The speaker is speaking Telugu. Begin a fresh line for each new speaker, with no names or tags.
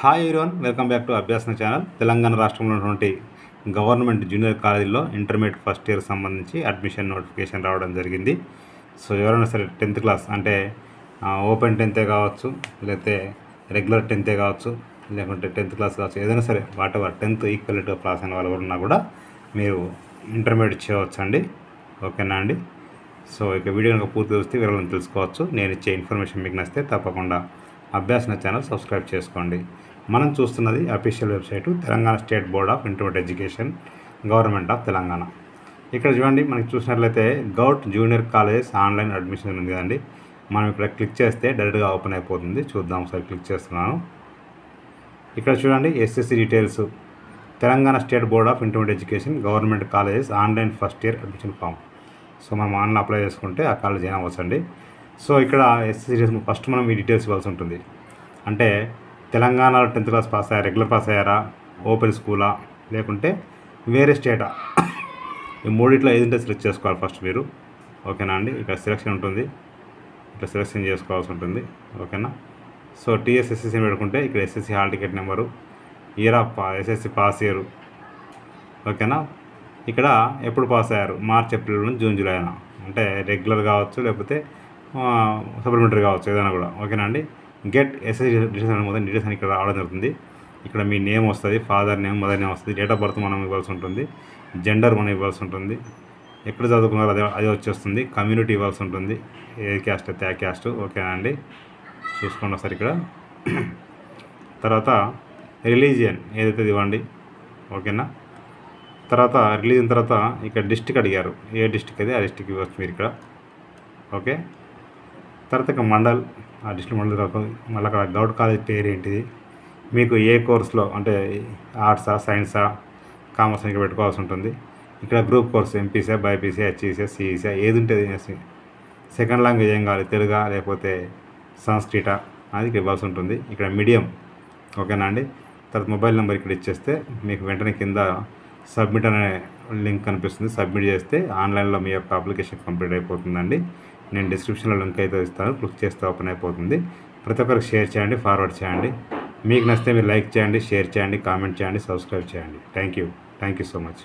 Hi everyone, welcome back to Abhyasana channel. Telangana రాష్ట్రంలో ఉన్నటువంటి గవర్నమెంట్ జూనియర్ కాలేజీలో ఇంటర్మీడియట్ ఫస్ట్ ఇయర్ సంబంధించి అడ్మిషన్ నోటిఫికేషన్ రావడం జరిగింది. సో ఎవరైనా సరే 10th క్లాస్ అంటే ఓపెన్ 10th కావచ్చు, లేకపోతే రెగ్యులర్ 10th కావచ్చు, లేకుంటే 10th క్లాస్ కావచ్చు, ఏదైనా సరే whatever 10th equal to pass అయిన వాళ్ళు ఎవరున్నా కూడా మీరు ఇంటర్మీడియట్ చేయవచ్చు అండి. ఓకేనా అండి? సో ఇక వీడియో కనుక పూర్తి చూస్తే వివరాలను తెలుసుకోవచ్చు. నేను ఇచ్చే ఇన్ఫర్మేషన్ మీకు నచ్చితే తప్పకుండా అభ్యాసన ఛానల్ సబ్స్క్రైబ్ చేసుకోండి. మనం చూస్తున్నది official website Telangana state board of intermediate education, government of Telangana. ఇక్కడ చూడండి, మనకి చూసినట్లయితే govt junior colleges online admission ఉంది కదండి. మనం ఇక్కడ క్లిక్ చేస్తే డైరెక్ట్గా ఓపెన్ అయిపోతుంది. చూద్దాం, ఒకసారి క్లిక్ చేస్తున్నాను. ఇక్కడ చూడండి, SSC details, Telangana state board of intermediate education government colleges online first year admission form. So మనం ఆన్లైన్ అప్లై చేసుకుంటే ఆ కాలేజ్ జాయిన్ అవ్వచ్చండి. సో ఇక్కడ ఎస్ఎస్సి డీటెయిల్స్ ఫస్ట్ మనం ఈ డీటెయిల్స్ ఇవ్వాల్సి ఉంటుంది. అంటే తెలంగాణలో 10th క్లాస్ పాస్ అయ్యారా, రెగ్యులర్ పాస్ అయ్యారా, ఓపెన్ స్కూలా, లేకుంటే వేరే స్టేటా, ఈ మూడిట్లో ఏదంటే సెలెక్ట్ చేసుకోవాలి ఫస్ట్ మీరు. ఓకేనా అండి? ఇక్కడ సెలెక్షన్ ఉంటుంది, ఇక్కడ సెలెక్షన్ చేసుకోవాల్సి ఉంటుంది. ఓకేనా? సో టీఎస్ఎస్ఎస్సి పెట్టుకుంటే ఇక్కడ SSC hall ticket number, year of SSC pass year. ఓకేనా? ఇక్కడ ఎప్పుడు పాస్ అయ్యారు, మార్చ్, ఏప్రిల్ నుంచి జూన్, జూలై అయినా, అంటే రెగ్యులర్ కావచ్చు, లేకపోతే సప్లిమెంటరీ కావచ్చు, ఏదైనా కూడా. ఓకేనా అండి? గెట్ ఎస్ఎస్సి డీటెయిల్స్ అని మొదటి డీటెయిల్స్ అని ఇక్కడ రావడం జరుగుతుంది. ఇక్కడ మీ నేమ్ వస్తుంది, ఫాదర్ నేమ్, మదర్ నేమ్ వస్తుంది, డేట్ ఆఫ్ బర్త్ మనం ఇవ్వాల్సి ఉంటుంది, జెండర్ మనం ఇవ్వాల్సి ఉంటుంది, ఎక్కడ చదువుకున్నారో అదే వచ్చేస్తుంది, కమ్యూనిటీ ఇవ్వాల్సి ఉంటుంది, ఏ క్యాస్ట్ అయితే ఆ క్యాస్ట్. ఓకేనా అండి? చూసుకోండి ఒకసారి ఇక్కడ. తర్వాత రిలీజియన్ ఏదైతే ఇవ్వండి. ఓకేనా? తర్వాత రిలీజియన్ తర్వాత ఇక్కడ డిస్ట్రిక్ట్ అడిగారు, ఏ డిస్ట్రిక్ట్ అయితే ఆ డిస్ట్రిక్ట్ ఇవ్వచ్చు మీరు ఇక్కడ. ఓకే. తర్వాత ఇక మండల్, ఆ డిస్ట్రిక్ట్ మండల్ తర్వాత మళ్ళీ అక్కడ గౌట్ కాలేజ్ పేరు ఏంటిది, మీకు ఏ కోర్సులో అంటే ఆర్ట్సా, సైన్సా, కామర్స్ ఇంకా పెట్టుకోవాల్సి ఉంటుంది. ఇక్కడ group course MPC, BiPC, HEC, CEC ఏది ఉంటుంది, సెకండ్ లాంగ్వేజ్ ఏం కావాలి, తెలుగా లేకపోతే సంస్కృత అది ఇక్కడ ఇవ్వాల్సి ఉంటుంది. ఇక్కడ మీడియం. ఓకేనా అండి? తర్వాత మొబైల్ నెంబర్ ఇక్కడ ఇచ్చేస్తే మీకు వెంటనే కింద సబ్మిట్ అనే లింక్ కనిపిస్తుంది. సబ్మిట్ చేస్తే ఆన్లైన్లో మీ యొక్క అప్లికేషన్ కంప్లీట్ అయిపోతుందండి. నేను డిస్క్రిప్షన్లో లింక్ అయితే ఇస్తాను, క్లిక్ చేస్తే ఓపెన్ అయిపోతుంది. ప్రతి ఒక్కరికి షేర్ చేయండి, ఫార్వర్డ్ చేయండి. మీకు నచ్చితే మీరు లైక్ చేయండి, షేర్ చేయండి, కామెంట్ చేయండి, సబ్స్క్రైబ్ చేయండి. Thank you so much.